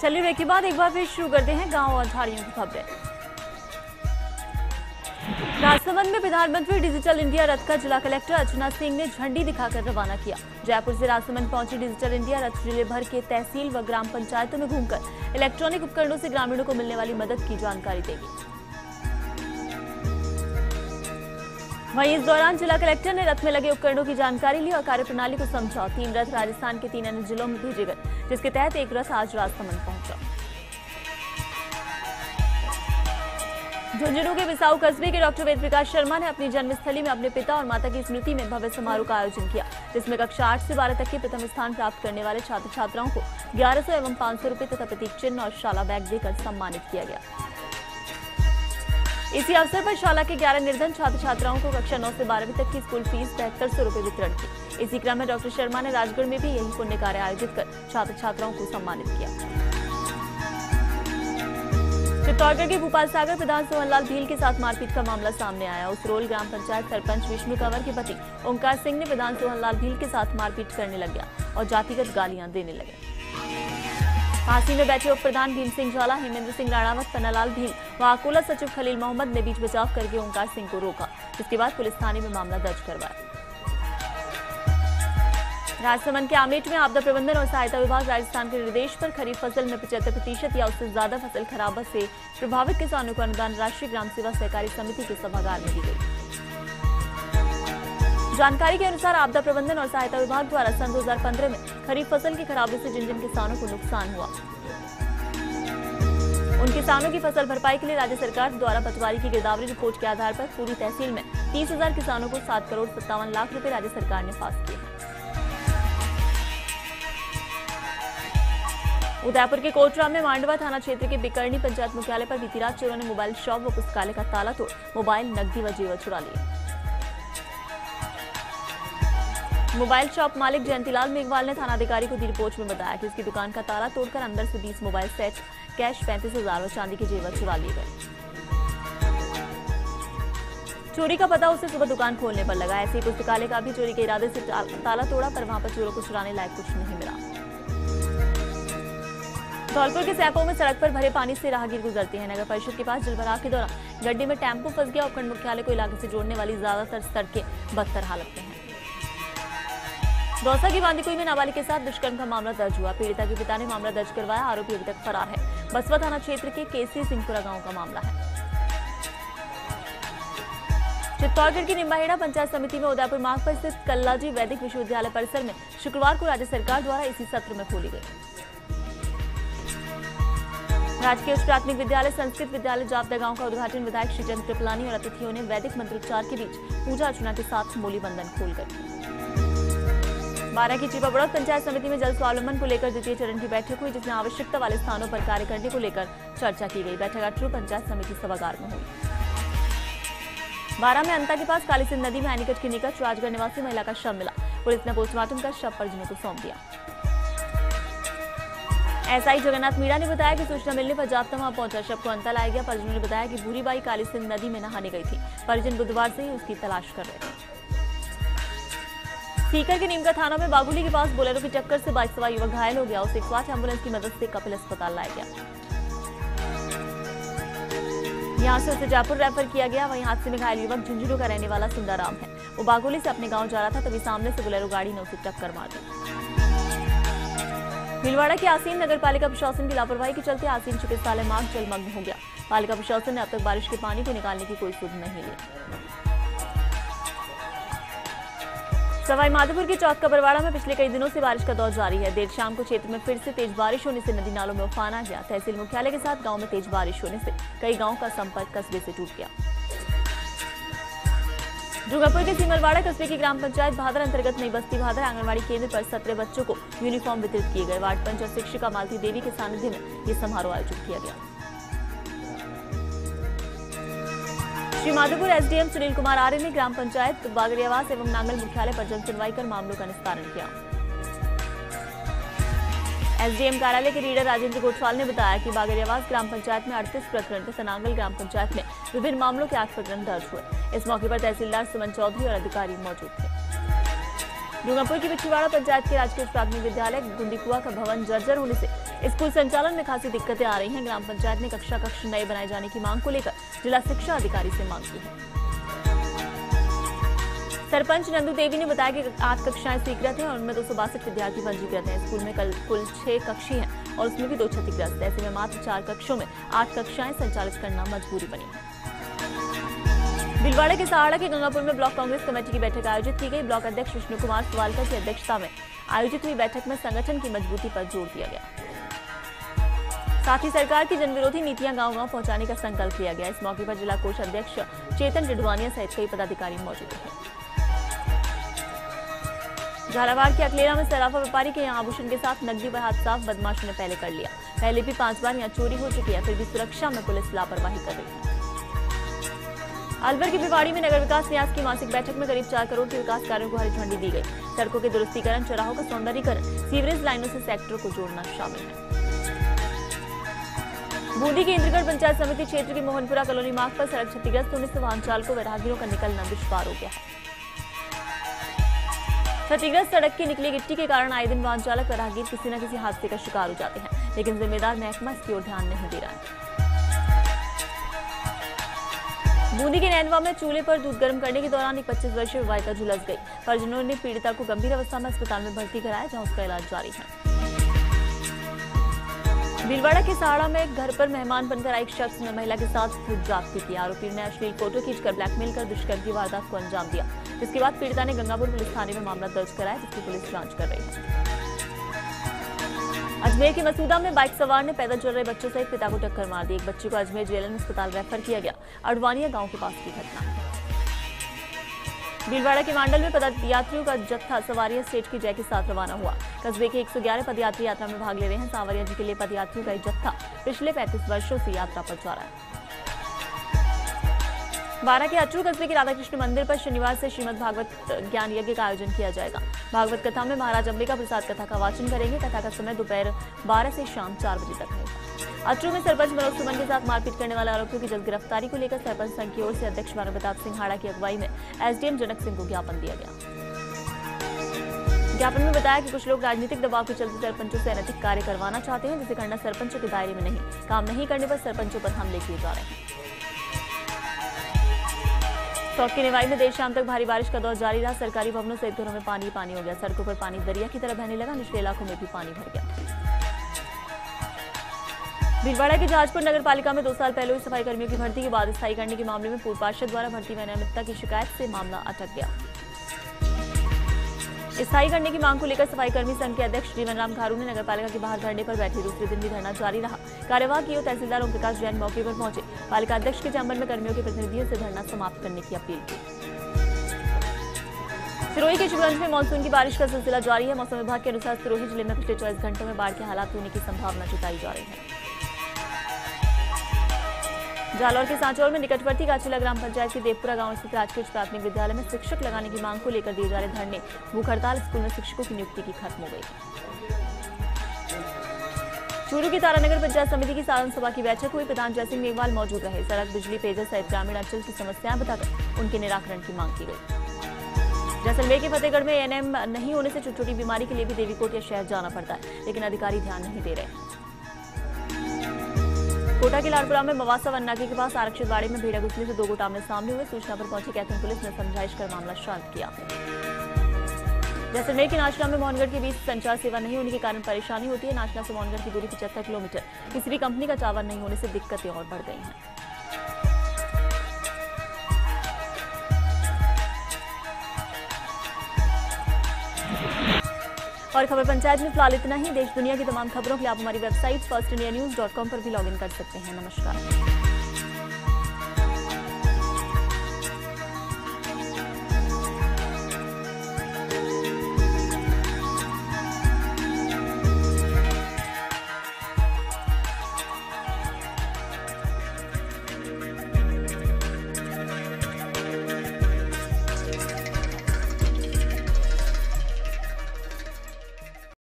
चलिए ब्रेक के बाद एक बार फिर शुरू करते हैं गांव और झाड़ियों की खबरें। राजसमंद में प्रधानमंत्री डिजिटल इंडिया रथ का जिला कलेक्टर अर्चना सिंह ने झंडी दिखाकर रवाना किया। जयपुर से राजसमंद पहुंची डिजिटल इंडिया रथ जिले भर के तहसील व ग्राम पंचायतों में घूमकर इलेक्ट्रॉनिक उपकरणों से ग्रामीणों को मिलने वाली मदद की जानकारी देगी। वहीं इस दौरान जिला कलेक्टर ने रथ में लगे उपकरणों की जानकारी ली और कार्यप्रणाली को समझा। 3 रथ राजस्थान के 3 अन्य जिलों में भेजे गए, जिसके तहत एक रथ आज राजसमंद पहुंचा। झुंझुनू के बिसाऊ कस्बे के डॉक्टर वेद प्रकाश शर्मा ने अपनी जन्मस्थली में अपने पिता और माता की स्मृति में भव्य समारोह का आयोजन किया, जिसमें कक्षा 8 से 12 तक के प्रथम स्थान प्राप्त करने वाले छात्र छात्राओं को 1100 एवं 500 रुपए तथा प्रतीक चिन्ह और शाला बैग देकर सम्मानित किया गया। इसी अवसर पर शाला के 11 निर्धन छात्र छात्राओं को कक्षा 9 से 12वीं तक की स्कूल फीस 7300 रुपए वितरण की। इसी क्रम में डॉक्टर शर्मा ने राजगढ़ में भी यही पुण्य कार्य आयोजित कर छात्र छात्राओं को सम्मानित किया। चित्तौड़गढ़ के भूपाल सागर प्रधान सोहनलाल भील के साथ मारपीट का मामला सामने आया। उसरोल ग्राम पंचायत सरपंच विष्णु कंवर के पति ओंकार सिंह ने प्रधान सोहनलाल भील के साथ मारपीट करने लग गया और जातिगत गालियां देने लगे। फांसी में बैठे उप प्रधान भीम सिंह झाला, हेमेंद्र सिंह राणावत, पन्नालाल भील व अकोला सचिव खलील मोहम्मद ने बीच बचाव करके ओंकार सिंह को रोका, जिसके बाद पुलिस थाने में मामला दर्ज करवाया। राजसमंद के आमलेट में आपदा प्रबंधन और सहायता विभाग राजस्थान के निर्देश पर खरीफ फसल में 75% या उससे ज्यादा फसल खराबत से प्रभावित किसानों को अनुदान राशि ग्राम सेवा सहकारी समिति के सभागार में दी गई। जानकारी के अनुसार आपदा प्रबंधन और सहायता विभाग द्वारा सन 2015 में खरीफ फसल की खराबी से जिन जिन किसानों को नुकसान हुआ, उन किसानों की फसल भरपाई के लिए राज्य सरकार द्वारा पटवारी की गिरदावरी रिपोर्ट के आधार पर पूरी तहसील में 30,000 किसानों को 7 करोड़ 57 लाख रुपए राज्य सरकार ने पास किए। उदयपुर के कोटरा में मांडवा थाना क्षेत्र के बिकरनी पंचायत मुख्यालय पर बीती रात चोरों ने मोबाइल शॉप व पुस्तकालय का ताला तोड़ मोबाइल, नकदी व जेवर चुरा लिए। मोबाइल शॉप मालिक जयंतीलाल मेघवाल ने थानाधिकारी को दी रिपोर्ट में बताया कि उसकी दुकान का ताला तोड़कर अंदर से 20 मोबाइल सेट, कैश 35,000 और चांदी के जेवर चुरा लिए गए। चोरी का पता उसे सुबह दुकान खोलने पर लगा। ऐसे ही पुस्तकालय का भी चोरी के इरादे से ताला तोड़ा, पर वहां पर चोरों को चुराने लायक कुछ नहीं मिला। धौलपुर के सैफों में सड़क पर भरे पानी से राहगीर गुजरते हैं। नगर परिषद के पास जलभराव के दौरान गड्ढे में टेम्पो फंस गया। उपखंड मुख्यालय को इलाके से जोड़ने वाली ज्यादातर सड़कें बदतर हालत में हैं। दौसा की बांदीकुई में नाबालिग के साथ दुष्कर्म का मामला दर्ज हुआ। पीड़िता के पिता ने मामला दर्ज करवाया। आरोपी अभी तक फरार है। बसवा थाना क्षेत्र के केसी सिंहपुरा गांव का मामला है। चित्तौड़गढ़ की निम्बाहेड़ा पंचायत समिति में उदयपुर मार्ग पर स्थित कल्लाजी वैदिक विश्वविद्यालय परिसर में शुक्रवार को राज्य सरकार द्वारा इसी सत्र में खोली गई। राजकीय उच्च प्राथमिक विद्यालय संस्कृत विद्यालय जापदा गांव का उद्घाटन विधायक श्री चंद्र कृपलानी और अतिथियों ने वैदिक मंत्रोच्चार के बीच पूजा अर्चना के साथ मूली बंधन खोलकर। 12 की चिपा बड़ौद पंचायत समिति में जल स्वावलंबन को लेकर द्वितीय चरण की बैठक हुई, जिसमें आवश्यकता वाले स्थानों पर कार्य करने को लेकर चर्चा की गई। बैठक अटरू पंचायत समिति सभागार में हुई। 12 में अंता के पास काली सिंध नदी में एनीकट के निकट राजगढ़ निवासी महिला का शव मिला। पुलिस ने पोस्टमार्टम कर शव परिजनों को सौंप दिया। एसआई जगन्नाथ मीणा ने बताया कि सूचना मिलने पर जाप्ता वहां पहुंचा। शव को अंता लाया गया। परिजनों ने बताया कि भूरीबाई काली सिंध नदी में नहाने गई थी। परिजन बुधवार से ही उसकी तलाश कर रहे थे। सीकर के नीमका थाना में बागुली के पास बोलेरो की टक्कर से बाइक सवार युवक घायल हो गया। उसे 108 एम्बुलेंस की मदद से कपिल अस्पताल लाया गया। यहां से उसे जयपुर रेफर किया गया। वहीं हादसे में घायल युवक झुंझुनू का रहने वाला सुंदराम है। वो बागुली से अपने गांव जा रहा था, तभी सामने से बोलेरो गाड़ी ने उसे टक्कर मार दी। भीलवाड़ा के आसीन नगर पालिका प्रशासन की लापरवाही के चलते आसीन चिकित्सालय मार्ग जलमग्न हो गया। पालिका प्रशासन ने अब तक बारिश के पानी को निकालने की कोई सुध नहीं ली। सवाई माधोपुर के चौथ कबरवाड़ा में पिछले कई दिनों से बारिश का दौर जारी है। देर शाम को क्षेत्र में फिर से तेज बारिश होने से नदी नालों में उफान आ गया। तहसील मुख्यालय के साथ गांव में तेज बारिश होने से कई गांवों का संपर्क कस्बे से टूट गया। डूंगरपुर के सिमलवाड़ा कस्बे की ग्राम पंचायत भादर अंतर्गत नई बस्ती भादर आंगनबाड़ी केंद्र पर 17 बच्चों को यूनिफॉर्म वितरित किए गए। वार्ड पंच और शिक्षिका मालती देवी के सानिध्य में यह समारोह आयोजित किया गया। श्री माधोपुर एसडीएम सुनील कुमार आर्य ने ग्राम पंचायत बागड़ियावास एवं नांगल मुख्यालय पर जन सुनवाई कर मामलों का निस्तारण किया। एसडीएम कार्यालय के रीडर राजेंद्र गोठवाल ने बताया कि बागड़ियावास ग्राम पंचायत में 38 प्रकरण तथा नांगल ग्राम पंचायत में विभिन्न मामलों के 8 प्रकरण दर्ज हुए। इस मौके पर तहसीलदार सुमन चौधरी और अधिकारी मौजूद थे। डूंगरपुर की बिछीवाड़ा पंचायत के राजकीय प्राथमिक विद्यालय गुंडीकुआ का भवन जर्जर होने से स्कूल संचालन में खासी दिक्कतें आ रही हैं। ग्राम पंचायत ने कक्षा कक्ष नए बनाए जाने की मांग को लेकर जिला शिक्षा अधिकारी से मांग की है। सरपंच नंदू देवी ने बताया कि 8 कक्षाएं स्वीकृत हैं और उनमें 262 विद्यार्थी पंजीकृत हैं। स्कूल में कुल 6 कक्षी हैं और उसमें भी 2 क्षतिग्रस्त। ऐसे में मात्र 4 कक्षों में 8 कक्षाएं संचालित करना मजबूरी बनी है। भीलवाड़ा के सहाड़ा के गंगापुर में ब्लॉक कांग्रेस कमेटी की बैठक आयोजित की गई। ब्लॉक अध्यक्ष विष्णु कुमार सवालकर की अध्यक्षता में आयोजित हुई बैठक में संगठन की मजबूती पर जोर दिया गया। साथ ही सरकार की जनविरोधी नीतियां गांव-गांव पहुंचाने का संकल्प लिया गया। इस मौके पर जिला कोष अध्यक्ष चेतन डिडवानिया सहित कई पदाधिकारी मौजूद थे। झालावाड़ के अकलेरा में सराफा व्यापारी के यहां आभूषण के साथ नकदी पर हाथ साफ बदमाशों ने पहले कर लिया। पहले भी 5 बार यहां चोरी हो चुकी है, फिर भी सुरक्षा में पुलिस लापरवाही कर रही है। अलवर की भिवाड़ी में नगर विकास न्यास की मासिक बैठक में करीब 4 करोड़ के विकास कार्यों को हरी झंडी दी गई। सड़कों के दुरुस्तीकरण, चौराहों का सौंदर्यीकरण, सीवरेज लाइनों से सेक्टरों को जोड़ना शामिल है। बूंदी की इंद्रगढ़ पंचायत समिति क्षेत्र की मोहनपुरा कॉलोनी मार्ग पर सड़क क्षतिग्रस्त होने से वाहन चालकों व राहगीरों का निकलना दुश्वार हो गया है। क्षतिग्रस्त सड़क की निकली गिट्टी के कारण आए दिन वाहन चालक व राहगीर किसी न किसी हादसे का शिकार हो जाते हैं, लेकिन जिम्मेदार महकमा इसकी ओर ध्यान नहीं दे रहा है। बूंदी के नैनवा में चूल्हे पर दूध गर्म करने के दौरान एक 25 वर्षीय विवाहिता झुलस गई। परिजनों ने पीड़िता को गंभीर अवस्था में अस्पताल में भर्ती कराया, जहां उसका इलाज जारी है। भीलवाड़ा के सहाड़ा में एक घर पर मेहमान बनकर आई शख्स ने महिला के साथ ज्यादती की। आरोपी ने अश्लील फोटो खींचकर ब्लैकमेल कर दुष्कर्म की वारदात को अंजाम दिया, जिसके बाद पीड़िता ने गंगापुर पुलिस थाने में मामला दर्ज कराया, जिसकी पुलिस जांच कर रही है। अजमेर के मसूदा में बाइक सवार ने पैदल चल रहे बच्चों सहित पिता को टक्कर मार दी। एक बच्चे को अजमेर जेएलएन अस्पताल रेफर किया गया। अडवानिया गांव के पास की घटना। भीलवाड़ा के मांडल में पदयात्रियों का जत्था सवारिया स्टेज की जय के साथ रवाना हुआ। कस्बे के 111 पदयात्री यात्रा में भाग ले रहे हैं। सांवरिया जी के लिए पदयात्रियों का एक जत्था पिछले 35 वर्षों से यात्रा पर जा रहा है। बारा के अचरू कस्बे के राधाकृष्ण मंदिर पर शनिवार से श्रीमद् भागवत ज्ञान यज्ञ का आयोजन किया जाएगा। भागवत कथा में महाराज अंबिका प्रसाद कथा का वाचन करेंगे। कथा का समय दोपहर 12 से शाम 4 बजे तक रहेगा। अचरू में सरपंच मनोज सुमन के साथ मारपीट करने वाले आरोपियों की जल्द गिरफ्तारी को लेकर सरपंच संघ की ओर से अध्यक्ष मानव प्रताप सिंह हाड़ा की अगुवाई में एसडीएम जनक सिंह को ज्ञापन दिया गया। ज्ञापन में बताया कि कुछ लोग राजनीतिक दबाव के चलते सरपंचों से अनैतिक कार्य करवाना चाहते हैं, जिसे करना सरपंचों के दायरे में नहीं। काम नहीं करने पर सरपंचों पर हमले किए जा रहे हैं। टॉक की निवाई में देर शाम तक भारी बारिश का दौर जारी रहा। सरकारी भवनों सहित घरों में पानी पानी हो गया। सड़कों पर पानी दरिया की तरह बहने लगा। निचले इलाकों में भी पानी भर गया। भीलवाड़ा के जहाजपुर नगर पालिका में 2 साल पहले हुई सफाई कर्मियों की भर्ती के बाद स्थायी करने के मामले में पूर्व पार्षद द्वारा भर्ती में अनियमितता की शिकायत से मामला अटक गया। स्थायी करने की मांग को लेकर सफाई कर्मी संघ के अध्यक्ष जीवन राम खारू ने नगर पालिका के बाहर धरने पर बैठे। दूसरे दिन भी धरना जारी रहा। कार्यवाही की तहसीलदार ओम प्रकाश जैन मौके पर पहुंचे। पालिका अध्यक्ष के चैम्बर में कर्मियों के प्रतिनिधियों से धरना समाप्त करने की अपील की। सिरोही के शिवगंज में मानसून की बारिश का सिलसिला जारी है। मौसम विभाग के अनुसार सिरोही जिले में पिछले 24 घंटों में बाढ़ के हालात होने की संभावना जताई जा रही है। जालौर के सांचौर में निकटवर्ती काचिला ग्राम पंचायत के देवपुरा गांव स्थित राजकीय प्राथमिक विद्यालय में शिक्षक लगाने की मांग को लेकर दिए जा रहे धरने, भूख हड़ताल स्कूल में शिक्षकों की नियुक्ति की खत्म हो गई। चूरू की तारानगर पंचायत समिति की साधारण सभा की बैठक हुई। प्रधान जयसिंह मेघवाल मौजूद रहे। सड़क, बिजली, पेयजल सहित ग्रामीण अंचल की समस्याएं बताकर उनके निराकरण की मांग की गई। जैसलमेर के फतेहगढ़ में एएनएम नहीं होने से छोटी बीमारी के लिए भी देवीकोट या शहर जाना पड़ता है, लेकिन अधिकारी ध्यान नहीं दे रहे। कोटा के लाड़पुरा में मवासा वन नाके के पास आरक्षित बाड़े में भेड़ा घुसने से 2 गुट आमने सामने हुए। सूचना पर पहुंची कैथन पुलिस ने समझाइश कर मामला शांत किया। जैसलमेर के नाचना में मोहनगढ़ के बीच संचार सेवा नहीं होने के कारण परेशानी होती है। नाचना से मोहनगढ़ की दूरी 75 किलोमीटर। किसी भी कंपनी का टावर नहीं होने से दिक्कतें और बढ़ गई हैं। और खबर पंचायत में फिलहाल इतना ही। देश दुनिया की तमाम खबरों के लिए आप हमारी वेबसाइट firstindianews.com पर भी लॉगिन कर सकते हैं। नमस्कार।